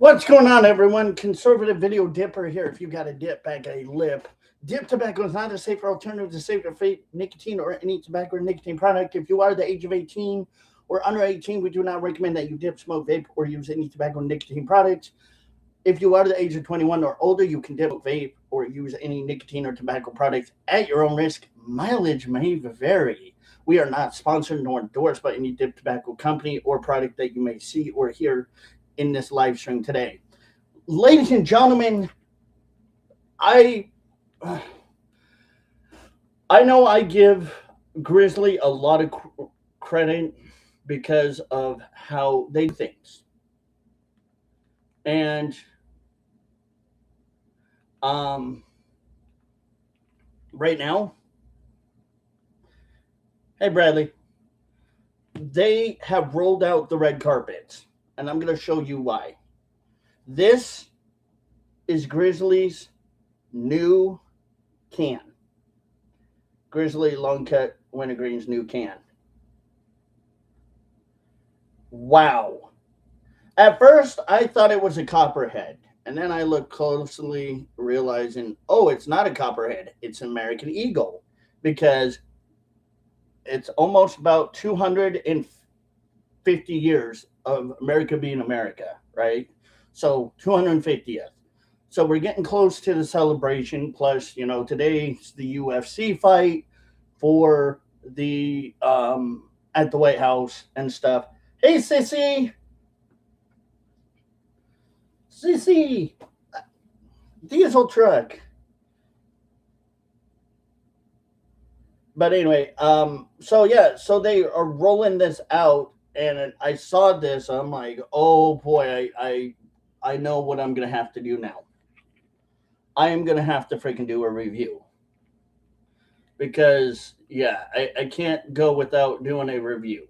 What's going on, everyone? Conservative Video Dipper here. If you got a dip, back a lip. Dip tobacco is not a safer alternative to safer vape, nicotine, or any tobacco or nicotine product. If you are the age of 18 or under 18, we do not recommend that you dip, smoke, vape, or use any tobacco or nicotine products. If you are the age of 21 or older, you can dip, vape, or use any nicotine or tobacco products at your own risk. Mileage may vary. We are not sponsored nor endorsed by any dip tobacco company or product that you may see or hear in this live stream today. Ladies and gentlemen, I I know I give Grizzly a lot of credit because of how they do things. And um right now, hey Bradley, they have rolled out the red carpets, and I'm going to show you why. This is Grizzly's new can. Grizzly Long Cut Wintergreen's new can. Wow. At first, I thought it was a copperhead. And then I looked closely, realizing, oh, it's not a copperhead. It's an American Eagle. Because it's almost about 250 years of America being America, right? So 250th. So we're getting close to the celebration. Plus, today's the UFC fight for the at the White House and stuff. Hey, Sissy, diesel truck. But anyway, so they are rolling this out, and I saw this. I'm like, oh boy, I know what I'm gonna have to do now. I am gonna have to freaking do a review because I can't go without doing a review.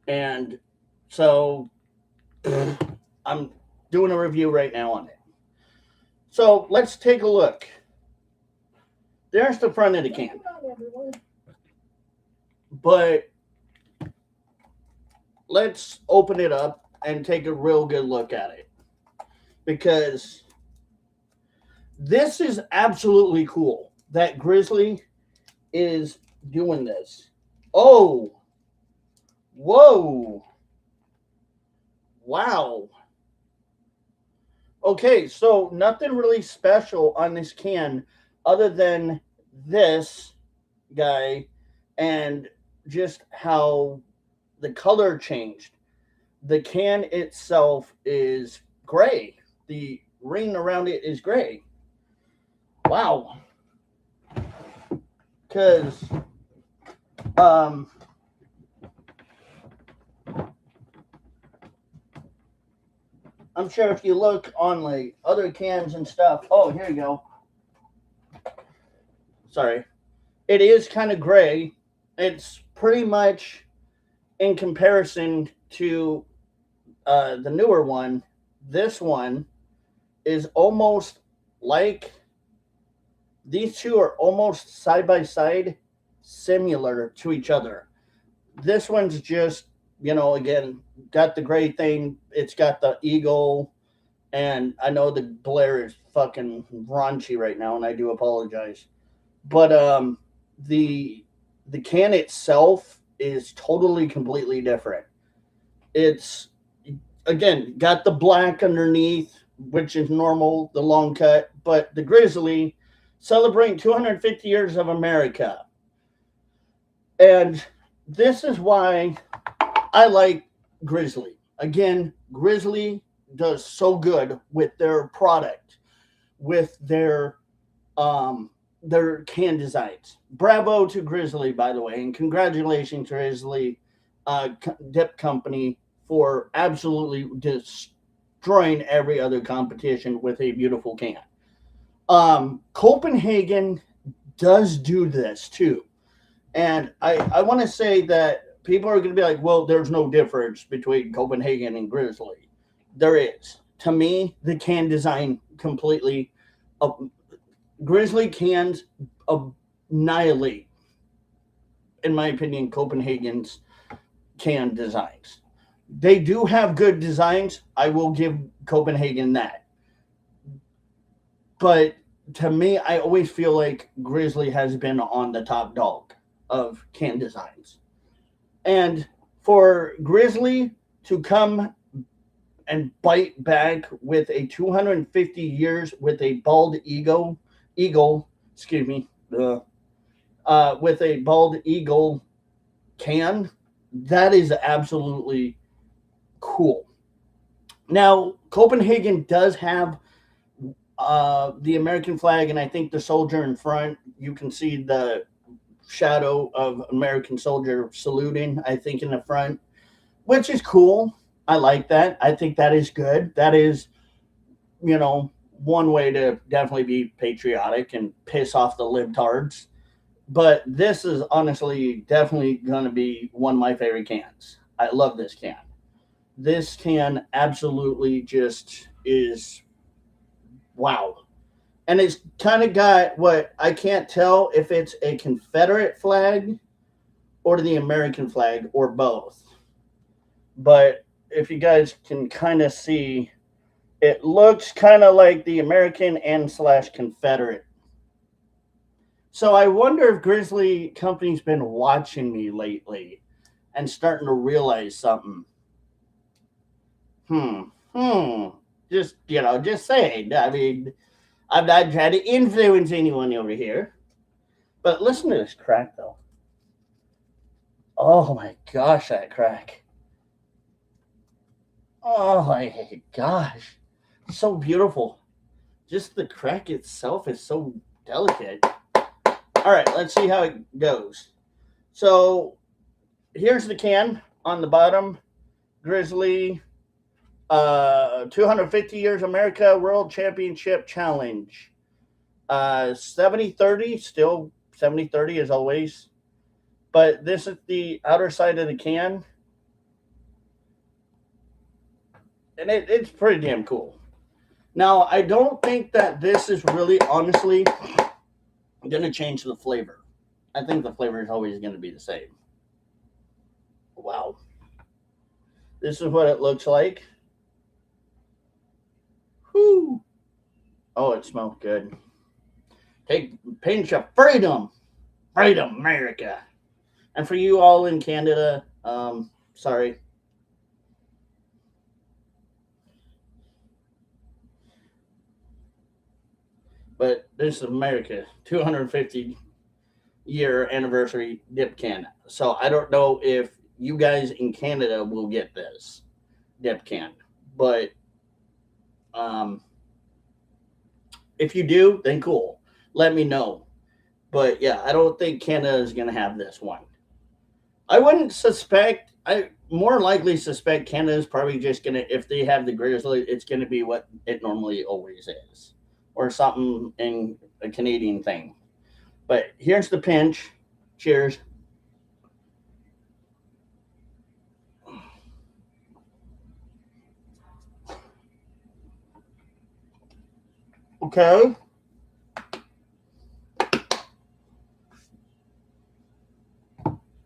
And so I'm doing a review right now on it. So let's take a look. There's the front of the can. But let's open it up and take a real good look at it. Because this is absolutely cool that Grizzly is doing this. Oh, whoa, wow. Okay, so nothing really special on this can other than this guy and just how the color changed. The can itself is gray. The ring around it is gray. Wow. Because I'm sure if you look on like other cans and stuff. Oh, here you go. Sorry. It is kind of gray. It's pretty much in comparison to the newer one. This one is almost like these two are almost side by side, similar to each other. This one's just, again, got the gray thing. It's got the eagle, and I know the glare is fucking raunchy right now, and I do apologize. But the can itself is totally completely different. It's again got the black underneath, which is normal, the long cut, but the Grizzly celebrating 250 years of America. And this is why I like Grizzly. Again, Grizzly does so good with their product, with their can designs. Bravo to Grizzly, by the way, and congratulations to Grizzly Dip Company for absolutely destroying every other competition with a beautiful can. Copenhagen does do this too. And I want to say that people are going to be like, well, there's no difference between Copenhagen and Grizzly. There is. To me, the can design completely. Grizzly cans annihilate, in my opinion, Copenhagen's can designs. They do have good designs. I will give Copenhagen that. But to me, I always feel like Grizzly has been on the top dog of can designs. And for Grizzly to come and bite back with a 250 years with a bald eagle, excuse me, with a bald eagle can, that is absolutely cool. Now, Copenhagen does have the American flag, and I think the soldier in front, you can see the shadow of American soldier saluting, I think, in the front, which is cool. I like that. I think that is good. That is, one way to definitely be patriotic and piss off the libtards. But this is honestly definitely going to be one of my favorite cans. I love this can. This can absolutely just is wow. And it's kind of got what I can't tell if it's a Confederate flag or the American flag or both. But if you guys can kind of see, it looks kind of like the American and slash Confederate. So I wonder if Grizzly Company's been watching me lately and starting to realize something. Hmm. Hmm. Just saying. I mean, I'm not trying to influence anyone over here. But listen to this crack, though. Oh my gosh, that crack. Oh my gosh. So beautiful. Just the crack itself is so delicate. All right, let's see how it goes. So here's the can on the bottom. Grizzly 250 Years America World Championship Challenge. 70-30, still 70-30 as always. But this is the outer side of the can. And it's pretty damn cool. Now, I don't think that this is really, honestly, going to change the flavor. I think the flavor is always going to be the same. Wow. This is what it looks like. Whew. Oh, it smells good. Take a pinch of freedom. Freedom, America. And for you all in Canada, sorry. But this is America, 250-year anniversary dip can. So I don't know if you guys in Canada will get this dip can. But if you do, then cool. Let me know. But yeah, I don't think Canada is going to have this one. I wouldn't suspect. I more likely suspect Canada is probably just going to, if they have the Grizzly, it's going to be what it normally always is, or something in a Canadian thing. But here's the pinch. Cheers. Okay.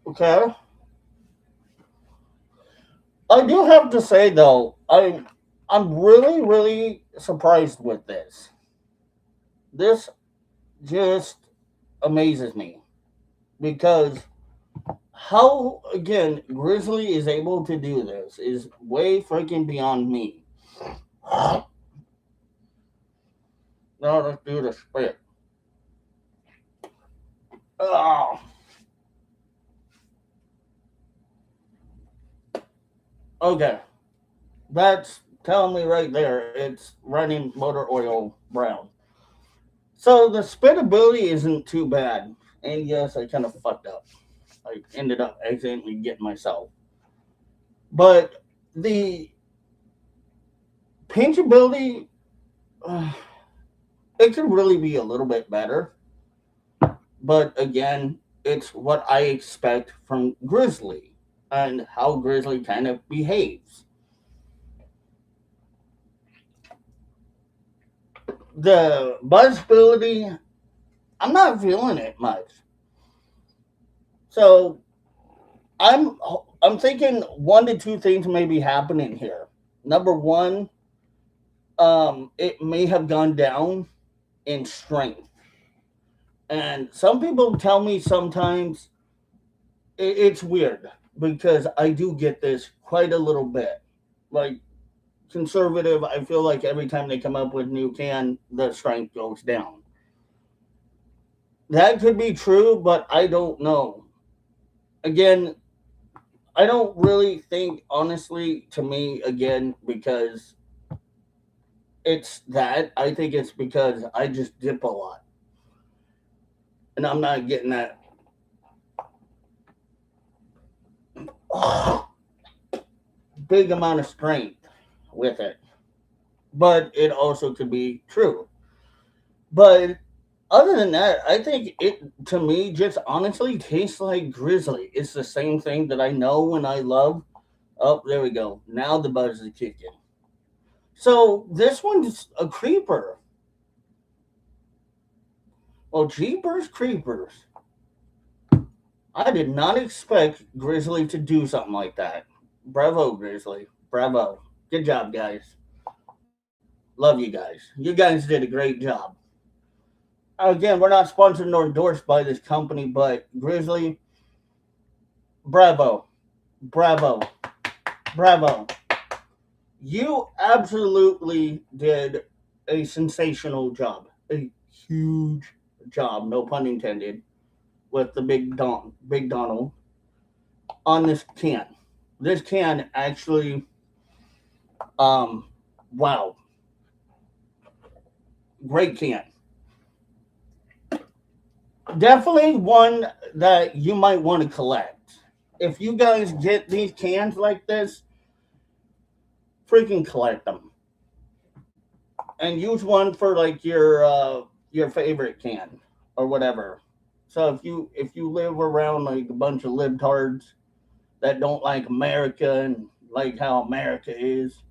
Okay. I do have to say though, I'm really really surprised with this. This just amazes me because how again Grizzly is able to do this is way freaking beyond me. Now let's do the spit. Oh. Okay. That's telling me right there it's running motor oil brown. So the spitability isn't too bad. And yes, I kind of fucked up. I ended up accidentally getting myself. But the pinchability, uh, it could really be a little bit better. But again, it's what I expect from Grizzly and how Grizzly kind of behaves. The buzzability, I'm not feeling it much. So I'm I'm thinking one to two things may be happening here. Number one, it may have gone down in strength. And some people tell me sometimes it's weird because I do get this quite a little bit. Like conservative, I feel like every time they come up with new can, the strength goes down. That could be true, but I don't know. Again, I don't really think, honestly, to me, again, because it's that. I think it's because I just dip a lot. And I'm not getting that big amount of strength with it. But it also could be true. But other than that, I think it, to me, just honestly tastes like Grizzly. It's the same thing that I know and I love. Oh, there we go. Now the buzz is kicking. So this one's a creeper. Well, Jeepers Creepers. I did not expect Grizzly to do something like that. Bravo, Grizzly. Bravo. Good job, guys. Love you guys. You guys did a great job. Again, we're not sponsored nor endorsed by this company, but Grizzly, bravo. Bravo. Bravo. You absolutely did a sensational job. A huge job, no pun intended, with the Big Donald on this can. This can actually, um, wow, great can. Definitely one that you might want to collect. If you guys get these cans like this, freaking collect them and use one for like your favorite can or whatever. So if you live around like a bunch of libtards that don't like America and like how America is,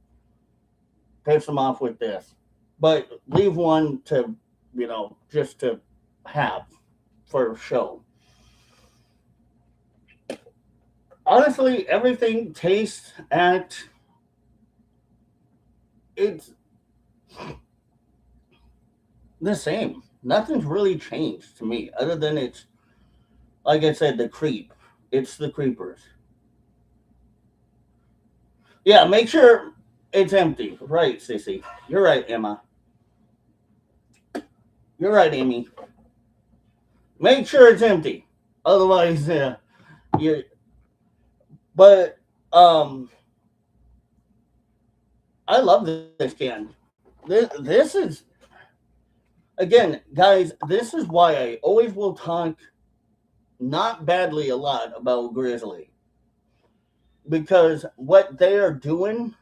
piss them off with this. But leave one to, just to have for show. Honestly, everything tastes at it's the same. Nothing's really changed to me other than it's like I said, the creep. It's the creepers. Yeah, make sure it's empty. Right, Sissy. You're right, Emma. You're right, Amy. Make sure it's empty. Otherwise, you. But I love this can. This is again, guys. This is why I always will talk not badly a lot about Grizzly because what they are doing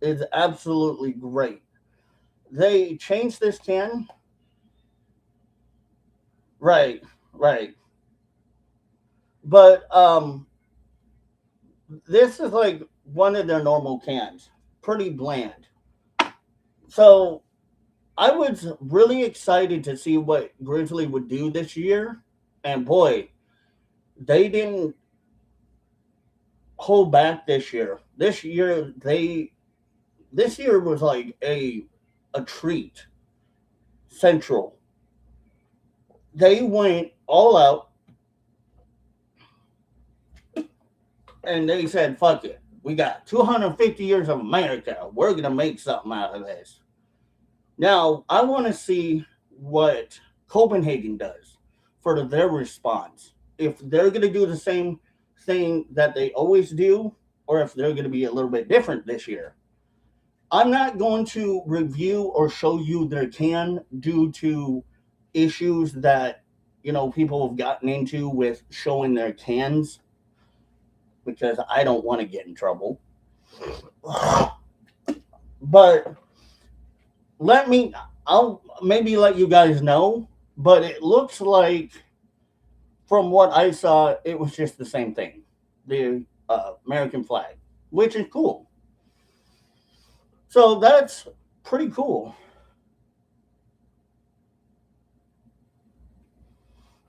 is absolutely great. They changed this can. Right, right. But this is like one of their normal cans, pretty bland. So I was really excited to see what Grizzly would do this year, and boy, they didn't hold back this year. This year was like a treat. Central. They went all out and they said, "Fuck it. We got 250 years of America. We're gonna make something out of this." Now, I want to see what Copenhagen does for their response. If they're going to do the same thing that they always do, or if they're going to be a little bit different this year. I'm not going to review or show you their can due to issues that, people have gotten into with showing their cans because I don't want to get in trouble. But I'll maybe let you guys know, but it looks like from what I saw, it was just the same thing, the American flag, which is cool. So that's pretty cool.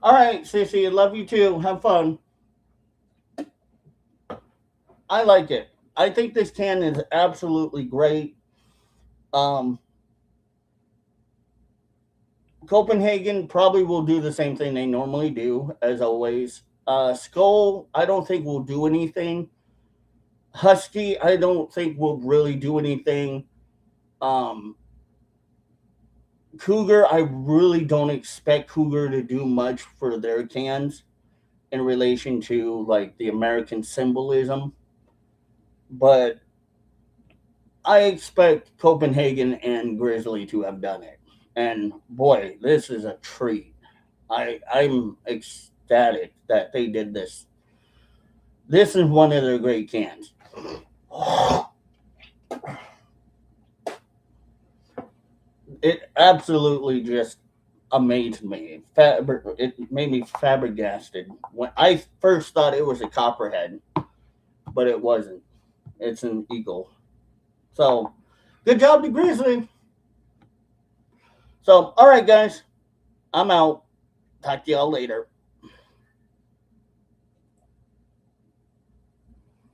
All right, Sissy, I love you too. Have fun. I like it. I think this can is absolutely great. Um, Copenhagen probably will do the same thing they normally do, as always. Skull, I don't think will do anything. Husky, I don't think will really do anything. Um, Cougar, I really don't expect Cougar to do much for their cans in relation to like the American symbolism, but I expect Copenhagen and Grizzly to have done it. And boy, this is a treat. I'm ecstatic that they did this. This is one of their great cans. It absolutely just amazed me. It made me flabbergasted. When I first thought it was a copperhead, but it wasn't. It's an eagle. So, good job to Grizzly. So, all right, guys, I'm out. Talk to y'all later.